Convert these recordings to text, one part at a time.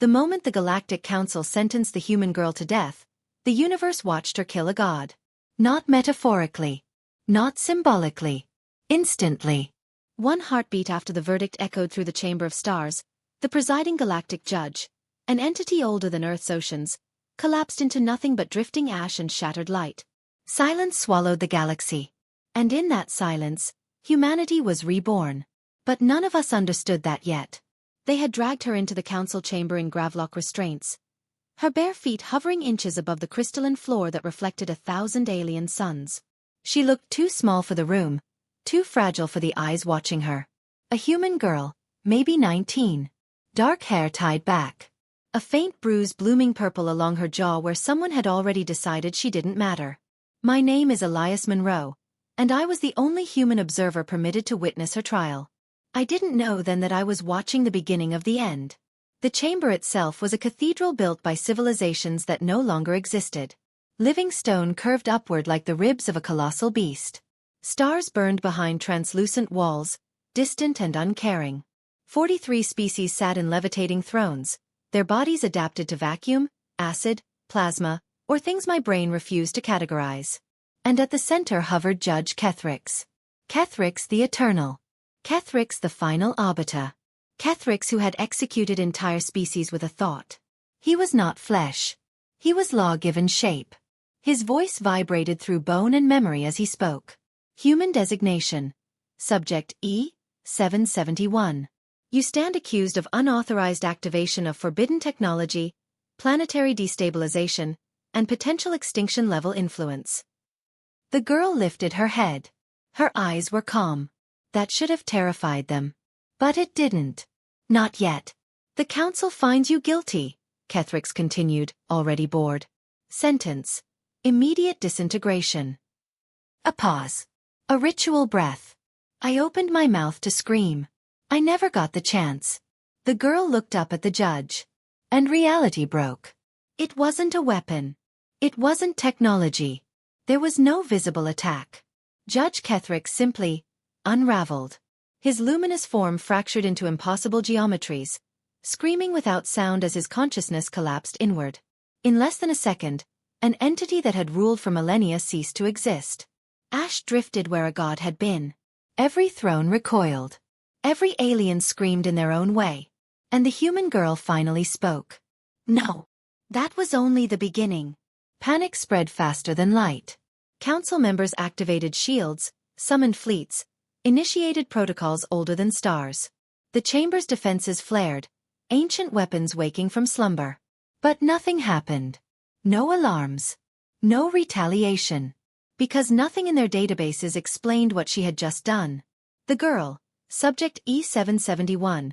The moment the Galactic Council sentenced the human girl to death, the universe watched her kill a god. Not metaphorically. Not symbolically. Instantly. One heartbeat after the verdict echoed through the Chamber of Stars, the presiding Galactic Judge, an entity older than Earth's oceans, collapsed into nothing but drifting ash and shattered light. Silence swallowed the galaxy. And in that silence, humanity was reborn. But none of us understood that yet. They had dragged her into the council chamber in gravlock restraints, her bare feet hovering inches above the crystalline floor that reflected 1,000 alien suns. She looked too small for the room, too fragile for the eyes watching her. A human girl, maybe 19. Dark hair tied back. A faint bruise blooming purple along her jaw where someone had already decided she didn't matter. My name is Elias Monroe, and I was the only human observer permitted to witness her trial. I didn't know then that I was watching the beginning of the end. The chamber itself was a cathedral built by civilizations that no longer existed. Living stone curved upward like the ribs of a colossal beast. Stars burned behind translucent walls, distant and uncaring. 43 species sat in levitating thrones, their bodies adapted to vacuum, acid, plasma, or things my brain refused to categorize. And at the center hovered Judge Kethrix. Kethrix the Eternal. Kethrix the final arbiter. Kethrix who had executed entire species with a thought. He was not flesh. He was law-given shape. His voice vibrated through bone and memory as he spoke. Human designation. Subject E-771. You stand accused of unauthorized activation of forbidden technology, planetary destabilization, and potential extinction-level influence. The girl lifted her head. Her eyes were calm. That should have terrified them. But it didn't. Not yet. The council finds you guilty, Kethrix continued, already bored. Sentence. Immediate disintegration. A pause. A ritual breath. I opened my mouth to scream. I never got the chance. The girl looked up at the judge. And reality broke. It wasn't a weapon. It wasn't technology. There was no visible attack. Judge Kethrix simply unraveled. His luminous form fractured into impossible geometries, screaming without sound as his consciousness collapsed inward. In less than a second, an entity that had ruled for millennia ceased to exist. Ash drifted where a god had been. Every throne recoiled. Every alien screamed in their own way. And the human girl finally spoke. No. That was only the beginning. Panic spread faster than light. Council members activated shields, summoned fleets, initiated protocols older than stars. The chamber's defenses flared, ancient weapons waking from slumber. But nothing happened. No alarms. No retaliation. Because nothing in their databases explained what she had just done. The girl, subject E-771,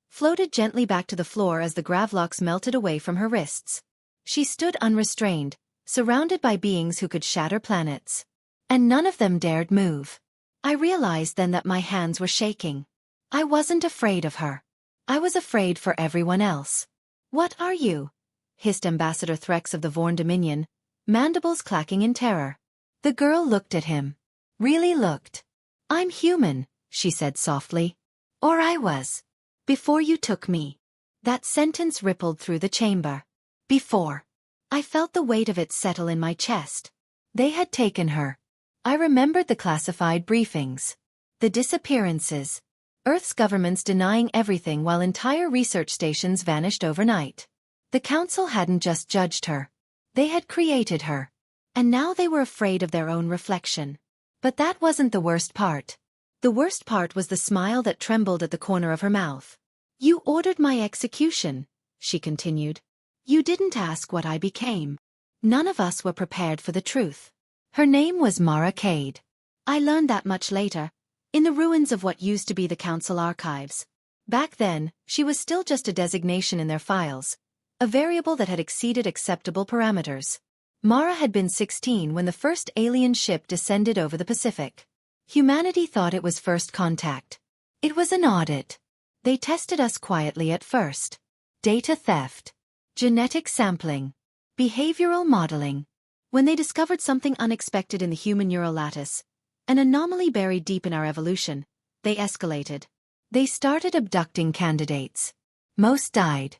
floated gently back to the floor as the gravlocks melted away from her wrists. She stood unrestrained, surrounded by beings who could shatter planets. And none of them dared move. I realized then that my hands were shaking. I wasn't afraid of her. I was afraid for everyone else. What are you? Hissed Ambassador Threx of the Vorn Dominion, mandibles clacking in terror. The girl looked at him. Really looked. I'm human, she said softly. Or I was. Before you took me. That sentence rippled through the chamber. Before. I felt the weight of it settle in my chest. They had taken her. I remembered the classified briefings. The disappearances. Earth's governments denying everything while entire research stations vanished overnight. The council hadn't just judged her. They had created her. And now they were afraid of their own reflection. But that wasn't the worst part. The worst part was the smile that trembled at the corner of her mouth. You ordered my execution, she continued. You didn't ask what I became. None of us were prepared for the truth. Her name was Mara Cade. I learned that much later, in the ruins of what used to be the council archives. Back then, she was still just a designation in their files, a variable that had exceeded acceptable parameters. Mara had been 16 when the first alien ship descended over the Pacific. Humanity thought it was first contact. It was an audit. They tested us quietly at first. Data theft. Genetic sampling. Behavioral modeling. When they discovered something unexpected in the human neural lattice, an anomaly buried deep in our evolution, they escalated. They started abducting candidates. Most died.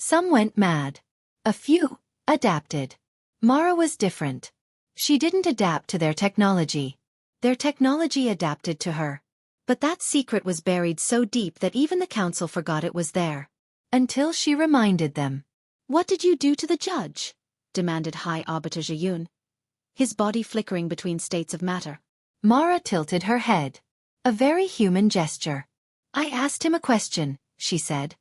Some went mad. A few adapted. Mara was different. She didn't adapt to their technology. Their technology adapted to her. But that secret was buried so deep that even the council forgot it was there. Until she reminded them. "What did you do to the judge?" demanded High Arbiter Jayun, his body flickering between states of matter. Mara tilted her head. A very human gesture. "I asked him a question," she said.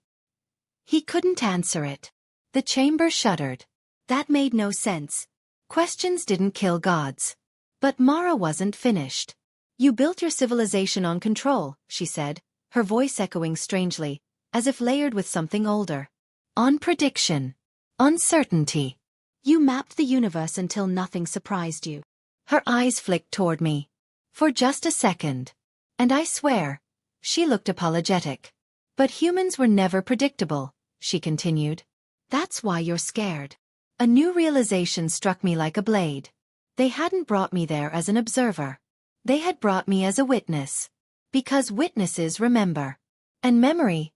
"He couldn't answer it." The chamber shuddered. That made no sense. Questions didn't kill gods. But Mara wasn't finished. "You built your civilization on control," she said, her voice echoing strangely, as if layered with something older. "On prediction. Uncertainty. You mapped the universe until nothing surprised you." Her eyes flicked toward me. For just a second. And I swear, she looked apologetic. "But humans were never predictable," she continued. "That's why you're scared." A new realization struck me like a blade. They hadn't brought me there as an observer. They had brought me as a witness. Because witnesses remember. And memory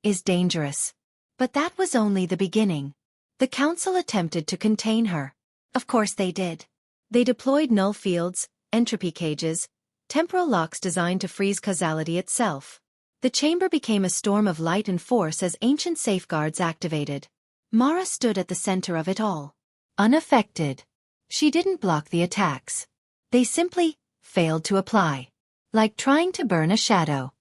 is dangerous. But that was only the beginning. The council attempted to contain her. Of course they did. They deployed null fields, entropy cages, temporal locks designed to freeze causality itself. The chamber became a storm of light and force as ancient safeguards activated. Mara stood at the center of it all. Unaffected. She didn't block the attacks. They simply failed to apply. Like trying to burn a shadow.